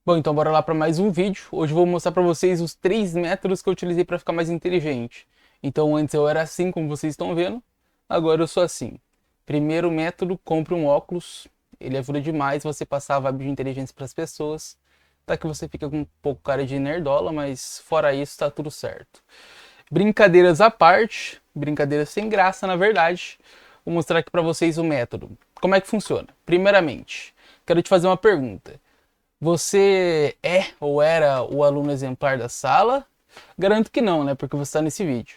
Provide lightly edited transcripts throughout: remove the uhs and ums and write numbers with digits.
Bom, então bora lá para mais um vídeo. Hoje eu vou mostrar para vocês os 3 métodos que eu utilizei para ficar mais inteligente. Então antes eu era assim, como vocês estão vendo, agora eu sou assim. Primeiro método, compre um óculos. Ele ajuda demais você passar a vibe de inteligência para as pessoas. Tá que você fica com um pouco cara de nerdola, mas fora isso tá tudo certo. Brincadeiras à parte, brincadeiras sem graça na verdade. Vou mostrar aqui para vocês o método. Como é que funciona? Primeiramente, quero te fazer uma pergunta. Você é ou era o aluno exemplar da sala? Garanto que não, né? Porque você está nesse vídeo.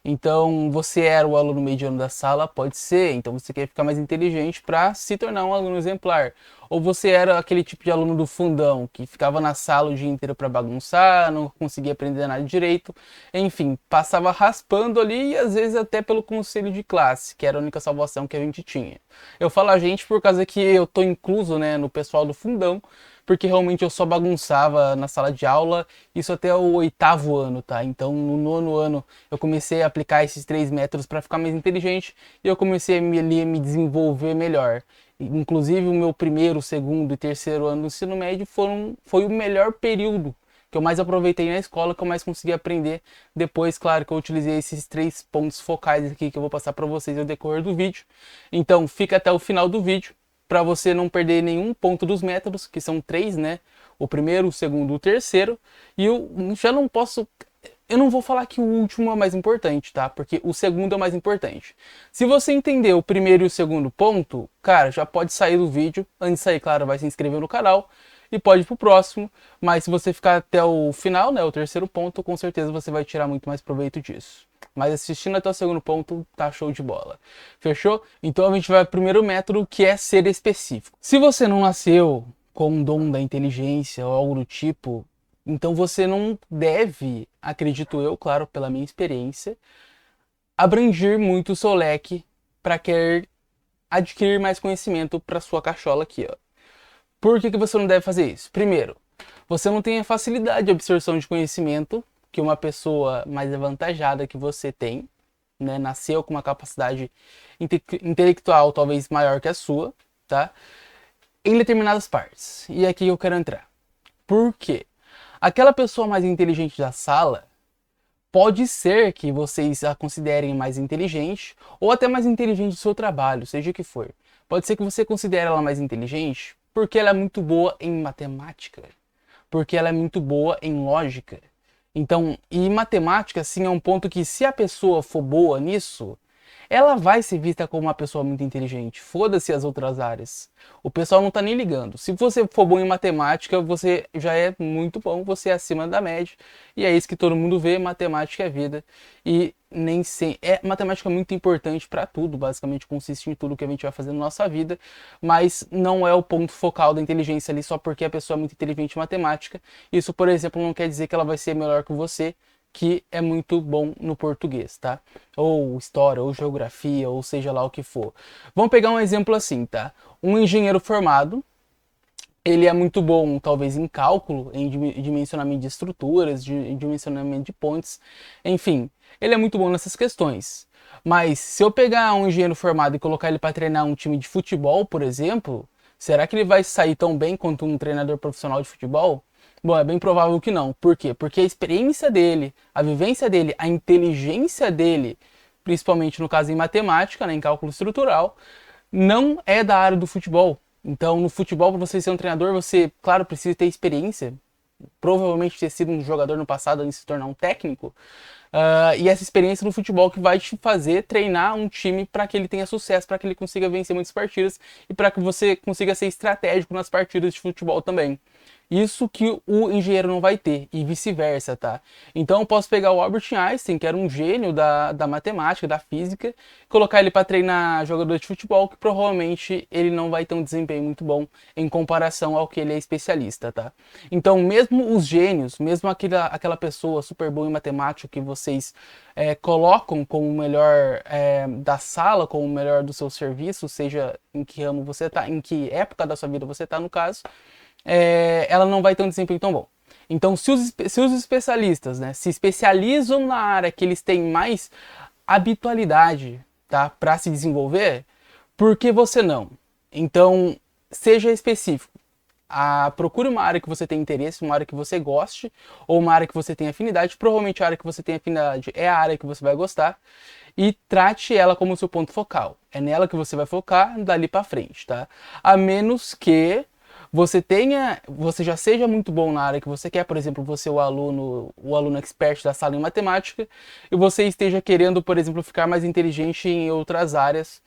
Então, você era o aluno mediano da sala? Pode ser. Então, você quer ficar mais inteligente para se tornar um aluno exemplar. Ou você era aquele tipo de aluno do fundão, que ficava na sala o dia inteiro para bagunçar, não conseguia aprender nada direito. Enfim, passava raspando ali e às vezes até pelo conselho de classe, que era a única salvação que a gente tinha. Eu falo a gente por causa que eu tô incluso, né, no pessoal do fundão, porque realmente eu só bagunçava na sala de aula, isso até o 8º ano, tá? Então no 9º ano eu comecei a aplicar esses 3 métodos para ficar mais inteligente e eu comecei a me desenvolver melhor. Inclusive o meu primeiro, segundo e terceiro ano do ensino médio foi o melhor período que eu mais aproveitei na escola, que eu mais consegui aprender. Depois, claro, que eu utilizei esses 3 pontos focais aqui que eu vou passar para vocês no decorrer do vídeo. Então fica até o final do vídeo para você não perder nenhum ponto dos métodos, que são 3, né? O primeiro, o segundo, o terceiro. E eu já não posso. Eu não vou falar que o último é o mais importante, tá? Porque o segundo é o mais importante. Se você entender o primeiro e o segundo ponto, cara, já pode sair do vídeo. Antes de sair, claro, vai se inscrever no canal e pode ir pro próximo. Mas se você ficar até o final, né, o terceiro ponto, com certeza você vai tirar muito mais proveito disso. Mas assistindo até o segundo ponto, tá show de bola. Fechou? Então a gente vai ao primeiro método, que é ser específico. Se você não nasceu com um dom da inteligência ou algo do tipo, então você não deve, acredito eu, claro, pela minha experiência, abranger muito o seu leque para querer adquirir mais conhecimento para sua cachola aqui, ó. Por que você não deve fazer isso? Primeiro, você não tem a facilidade de absorção de conhecimento que uma pessoa mais avantajada que você tem, né? Nasceu com uma capacidade intelectual talvez maior que a sua, tá? Em determinadas partes. E é aqui eu quero entrar. Por quê? Aquela pessoa mais inteligente da sala, pode ser que vocês a considerem mais inteligente ou até mais inteligente do seu trabalho, seja o que for. Pode ser que você considere ela mais inteligente porque ela é muito boa em matemática, porque ela é muito boa em lógica. Então, e matemática, sim, é um ponto que se a pessoa for boa nisso, ela vai ser vista como uma pessoa muito inteligente. Foda-se as outras áreas. O pessoal não tá nem ligando. Se você for bom em matemática, você já é muito bom, você é acima da média. E é isso que todo mundo vê, matemática é vida. E nem sem matemática é muito importante para tudo, basicamente consiste em tudo que a gente vai fazer na nossa vida, mas não é o ponto focal da inteligência ali só porque a pessoa é muito inteligente em matemática. Isso, por exemplo, não quer dizer que ela vai ser melhor que você, que é muito bom no português, tá? Ou história, ou geografia, ou seja lá o que for. Vamos pegar um exemplo assim, tá? Um engenheiro formado, ele é muito bom, talvez, em cálculo, em dimensionamento de estruturas, em dimensionamento de pontes, enfim, ele é muito bom nessas questões. Mas se eu pegar um engenheiro formado e colocar ele para treinar um time de futebol, por exemplo, será que ele vai sair tão bem quanto um treinador profissional de futebol? Bom, é bem provável que não. Por quê? Porque a experiência dele, a vivência dele, a inteligência dele, principalmente no caso em matemática, né, em cálculo estrutural, não é da área do futebol. Então, no futebol, para você ser um treinador, você, claro, precisa ter experiência, provavelmente ter sido um jogador no passado antes de se tornar um técnico. E essa experiência no futebol que vai te fazer treinar um time para que ele tenha sucesso, para que ele consiga vencer muitas partidas e para que você consiga ser estratégico nas partidas de futebol também. Isso que o engenheiro não vai ter, e vice-versa, tá? Então eu posso pegar o Albert Einstein, que era um gênio da matemática, da física, colocar ele para treinar jogador de futebol, que provavelmente ele não vai ter um desempenho muito bom em comparação ao que ele é especialista, tá? Então, mesmo os gênios, mesmo aquela pessoa super boa em matemática que vocês colocam como o melhor da sala, como o melhor do seu serviço, seja em que ramo você tá, em que época da sua vida você tá, no caso, ela não vai ter um desempenho tão bom. Então, se os especialistas, né, se especializam na área que eles têm mais habitualidade, tá, para se desenvolver, por que você não? Então, seja específico. procure uma área que você tem interesse, uma área que você goste, ou uma área que você tem afinidade. Provavelmente a área que você tem afinidade é a área que você vai gostar. E trate ela como seu ponto focal. É nela que você vai focar dali para frente, tá? A menos que você já seja muito bom na área que você quer, por exemplo, você é o aluno expert da sala em matemática, e você esteja querendo, por exemplo, ficar mais inteligente em outras áreas,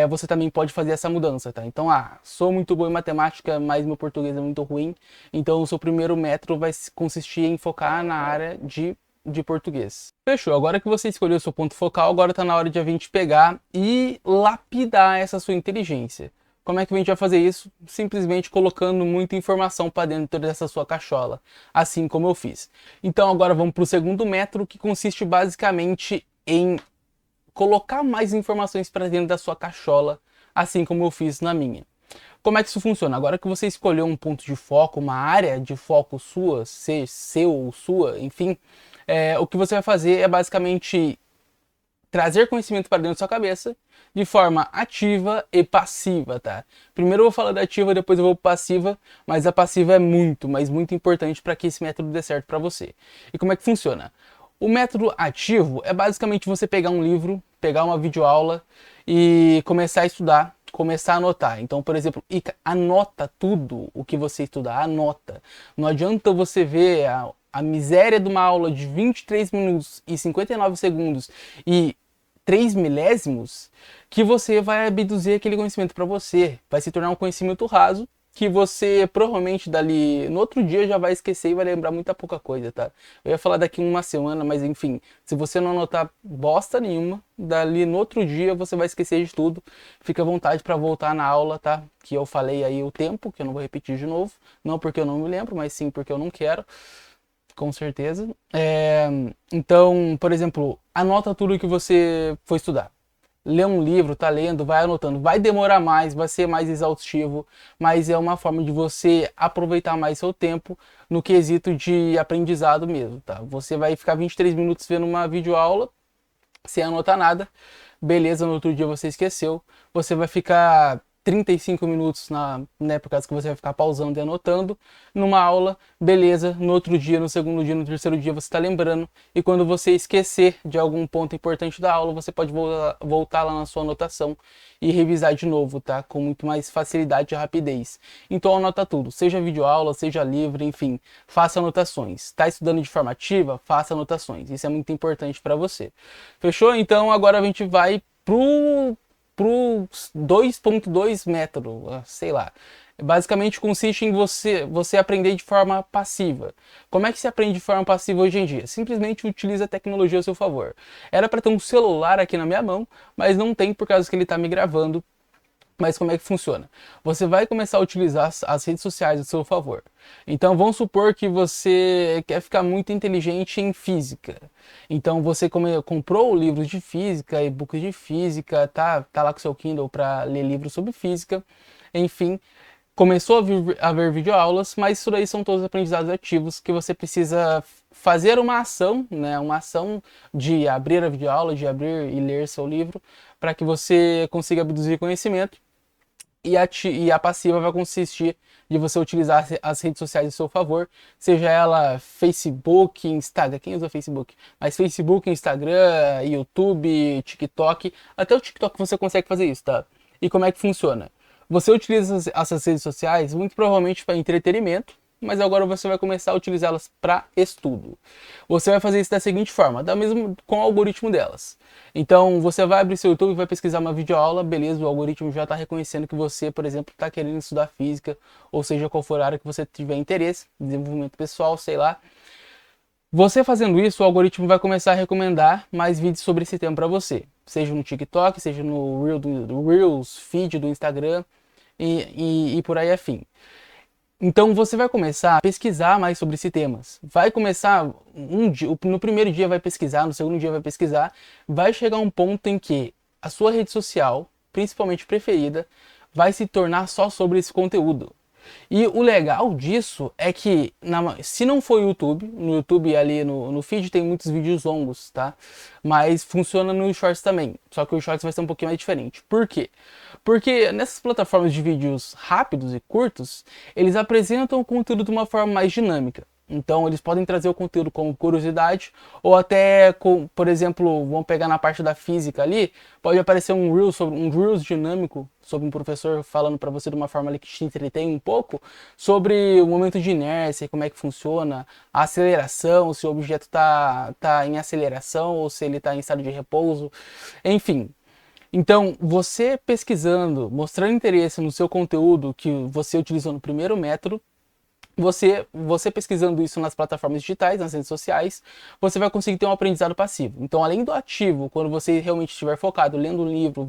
você também pode fazer essa mudança, tá? Então, sou muito bom em matemática, mas meu português é muito ruim, então o seu primeiro método vai consistir em focar na área de português. Fechou, agora que você escolheu o seu ponto focal, agora está na hora de a gente pegar e lapidar essa sua inteligência. Como é que a gente vai fazer isso? Simplesmente colocando muita informação para dentro dessa sua cachola, assim como eu fiz. Então agora vamos para o segundo método, que consiste basicamente em colocar mais informações para dentro da sua cachola, assim como eu fiz na minha. Como é que isso funciona? Agora que você escolheu um ponto de foco, uma área de foco sua, seu ou sua, enfim, o que você vai fazer é basicamente trazer conhecimento para dentro da sua cabeça de forma ativa e passiva, tá? Primeiro eu vou falar da ativa, depois eu vou para passiva, mas a passiva é muito, mas muito importante para que esse método dê certo para você. E como é que funciona? O método ativo é basicamente você pegar um livro, pegar uma videoaula e começar a estudar, começar a anotar. Então, por exemplo, anota tudo o que você estudar, anota. Não adianta você ver a miséria de uma aula de 23 minutos e 59 segundos e 3 milésimos que você vai abduzir aquele conhecimento para você. Vai se tornar um conhecimento raso que você provavelmente dali no outro dia já vai esquecer e vai lembrar muita pouca coisa, tá? Eu ia falar daqui uma semana, mas enfim, se você não anotar bosta nenhuma, dali no outro dia você vai esquecer de tudo. Fica à vontade para voltar na aula, tá? Que eu falei aí o tempo, que eu não vou repetir de novo, não porque eu não me lembro, mas sim porque eu não quero. Com certeza. Então, por exemplo, anota tudo que você for estudar. Lê um livro, tá lendo, vai anotando. Vai demorar mais, vai ser mais exaustivo, mas é uma forma de você aproveitar mais seu tempo no quesito de aprendizado mesmo, tá? Você vai ficar 23 minutos vendo uma videoaula sem anotar nada. Beleza, no outro dia você esqueceu. Você vai ficar 35 minutos por causa que você vai ficar pausando e anotando numa aula, beleza, no outro dia, no segundo dia, no terceiro dia você está lembrando, e quando você esquecer de algum ponto importante da aula, você pode voltar lá na sua anotação e revisar de novo, tá? Com muito mais facilidade e rapidez. Então anota tudo, seja videoaula, seja livro, enfim, faça anotações. Está estudando de forma ativa? Faça anotações, isso é muito importante para você. Fechou? Então agora a gente vai pro 2.2 método, sei lá. Basicamente consiste em você aprender de forma passiva. Como é que se aprende de forma passiva hoje em dia? Simplesmente utiliza a tecnologia a seu favor. Era para ter um celular aqui na minha mão, mas não tem por causa que ele está me gravando. Mas como é que funciona? Você vai começar a utilizar as redes sociais a seu favor. Então vamos supor que você quer ficar muito inteligente em física. Então você comprou livros de física, e-books de física, tá lá com seu Kindle para ler livros sobre física. Enfim, começou a ver videoaulas, mas isso daí são todos aprendizados ativos que você precisa fazer uma ação, né? Uma ação de abrir a videoaula, de abrir e ler seu livro, para que você consiga abduzir conhecimento. E a passiva vai consistir de você utilizar as redes sociais a seu favor, seja ela Facebook, Instagram, quem usa Facebook? Mas Facebook, Instagram, YouTube, TikTok, até o TikTok você consegue fazer isso, tá? E como é que funciona? Você utiliza essas redes sociais muito provavelmente para entretenimento, mas agora você vai começar a utilizá-las para estudo. Você vai fazer isso da seguinte forma, da mesma com o algoritmo delas. Então você vai abrir seu YouTube e vai pesquisar uma videoaula, beleza, o algoritmo já está reconhecendo que você, por exemplo, está querendo estudar física, ou seja, qual for a área que você tiver interesse, desenvolvimento pessoal, sei lá. Você fazendo isso, o algoritmo vai começar a recomendar mais vídeos sobre esse tema para você, seja no TikTok, seja no Reels, feed do Instagram e por aí afim. Então você vai começar a pesquisar mais sobre esses temas. Vai começar no primeiro dia vai pesquisar, no segundo dia vai pesquisar, vai chegar um ponto em que a sua rede social, principalmente preferida, vai se tornar só sobre esse conteúdo. E o legal disso é que, se não for YouTube, no YouTube ali no feed tem muitos vídeos longos, tá? Mas funciona no Shorts também, só que o Shorts vai ser um pouquinho mais diferente. Por quê? Porque nessas plataformas de vídeos rápidos e curtos, eles apresentam o conteúdo de uma forma mais dinâmica. Então eles podem trazer o conteúdo como curiosidade ou até, por exemplo, vamos pegar na parte da física ali, pode aparecer um Reels dinâmico sobre um professor falando para você de uma forma ali que te entretém um pouco sobre o momento de inércia, como é que funciona, a aceleração, se o objeto tá em aceleração ou se ele está em estado de repouso, enfim. Então, você pesquisando, mostrando interesse no seu conteúdo que você utilizou no primeiro método, você pesquisando isso nas plataformas digitais, nas redes sociais, você vai conseguir ter um aprendizado passivo. Então, além do ativo, quando você realmente estiver focado, lendo um livro,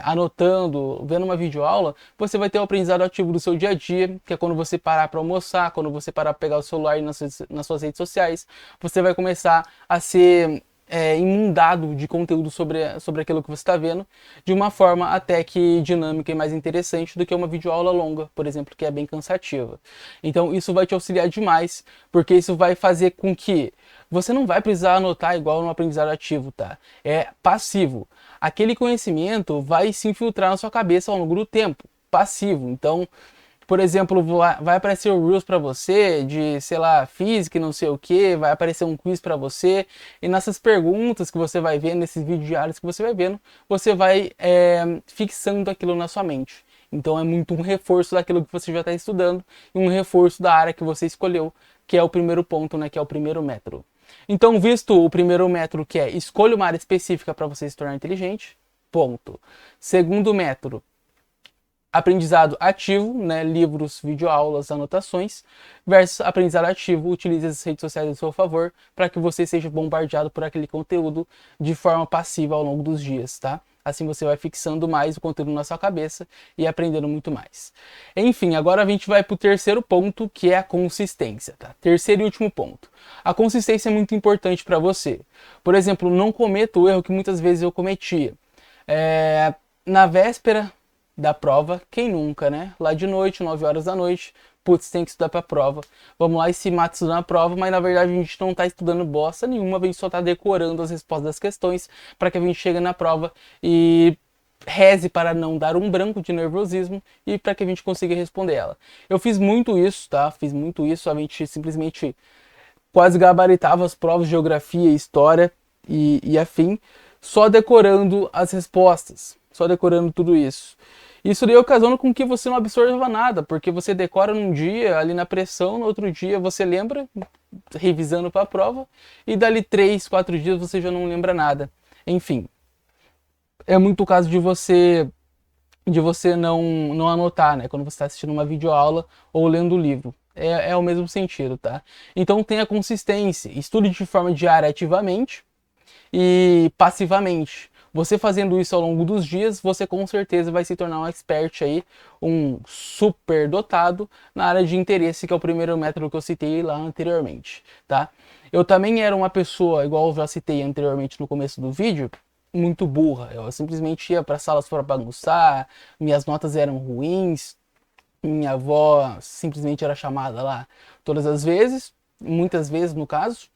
anotando, vendo uma videoaula, você vai ter um aprendizado ativo do seu dia a dia, que é quando você parar para almoçar, quando você parar para pegar o celular nas suas redes sociais, você vai começar a ser inundado de conteúdo sobre aquilo que você está vendo, de uma forma até que dinâmica e mais interessante do que uma videoaula longa, por exemplo, que é bem cansativa. Então isso vai te auxiliar demais, porque isso vai fazer com que você não vai precisar anotar igual no aprendizado ativo, tá? É passivo. Aquele conhecimento vai se infiltrar na sua cabeça ao longo do tempo, passivo. Então, por exemplo, vai aparecer o Reels para você de, sei lá, física e não sei o que, vai aparecer um quiz para você, e nessas perguntas que você vai vendo, nesses vídeos diários que você vai vendo, você vai fixando aquilo na sua mente. Então é muito um reforço daquilo que você já está estudando e um reforço da área que você escolheu, que é o primeiro ponto, né, que é o primeiro método. Então, visto o primeiro método, que é escolha uma área específica para você se tornar inteligente, ponto. Segundo método, aprendizado ativo, né, livros, videoaulas, anotações, versus aprendizado ativo, utilize as redes sociais a seu favor para que você seja bombardeado por aquele conteúdo de forma passiva ao longo dos dias, tá? Assim você vai fixando mais o conteúdo na sua cabeça e aprendendo muito mais. Enfim, agora a gente vai para o terceiro ponto, que é a consistência, tá? Terceiro e último ponto. A consistência é muito importante para você. Por exemplo, não cometa o erro que muitas vezes eu cometia. Na véspera da prova, quem nunca, né? Lá de noite, 9 horas da noite, putz, tem que estudar pra prova. Vamos lá e se mata estudando a prova, mas na verdade a gente não tá estudando bosta nenhuma, a gente só tá decorando as respostas das questões para que a gente chegue na prova e reze para não dar um branco de nervosismo e para que a gente consiga responder ela. Eu fiz muito isso, tá? Fiz muito isso, a gente simplesmente quase gabaritava as provas de geografia, história e afim, só decorando as respostas, só decorando tudo isso. Isso daí ocasiona com que você não absorva nada, porque você decora num dia, ali na pressão, no outro dia você lembra, revisando para a prova, e dali 3, 4 dias você já não lembra nada. Enfim, é muito o caso de você não anotar, né, quando você está assistindo uma videoaula ou lendo o livro. É o mesmo sentido, tá? Então tenha consistência, estude de forma diária ativamente e passivamente. Você fazendo isso ao longo dos dias, você com certeza vai se tornar um expert aí, um super dotado na área de interesse, que é o primeiro método que eu citei lá anteriormente, tá? Eu também era uma pessoa, igual eu já citei anteriormente no começo do vídeo, muito burra. Eu simplesmente ia para salas para bagunçar, minhas notas eram ruins, minha avó simplesmente era chamada lá todas as vezes, muitas vezes no caso,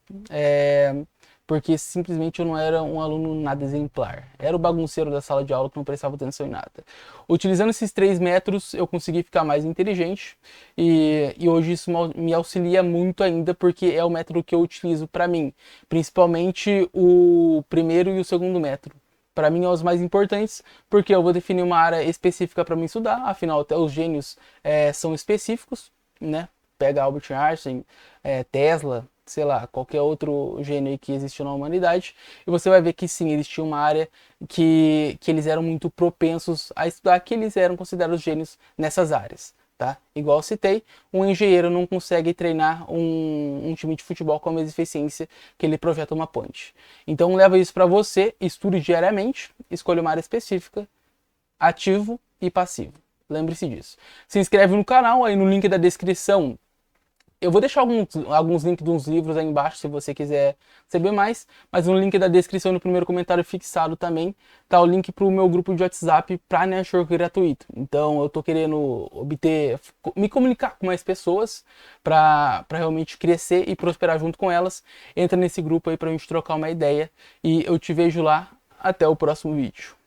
porque simplesmente eu não era um aluno nada exemplar. Era o bagunceiro da sala de aula que não prestava atenção em nada. Utilizando esses 3 métodos, eu consegui ficar mais inteligente e hoje isso me auxilia muito ainda, porque é o método que eu utilizo para mim, principalmente o primeiro e o segundo método. Para mim, é os mais importantes, porque eu vou definir uma área específica para mim estudar, afinal, até os gênios são específicos, né? Pega Albert Einstein, Tesla, sei lá, qualquer outro gênio aí que existiu na humanidade, e você vai ver que sim, eles tinham uma área que eles eram muito propensos a estudar, que eles eram considerados gênios nessas áreas. Tá? Igual eu citei, um engenheiro não consegue treinar um time de futebol com a mesma eficiência que ele projeta uma ponte. Então leva isso para você, estude diariamente, escolha uma área específica, ativo e passivo. Lembre-se disso. Se inscreve no canal, aí no link da descrição Eu vou deixar alguns links de uns livros aí embaixo se você quiser saber mais, mas no link da descrição no primeiro comentário fixado também tá o link para o meu grupo de WhatsApp para network gratuito. Então eu tô querendo me comunicar com mais pessoas para realmente crescer e prosperar junto com elas. Entra nesse grupo aí para a gente trocar uma ideia e eu te vejo lá. Até o próximo vídeo.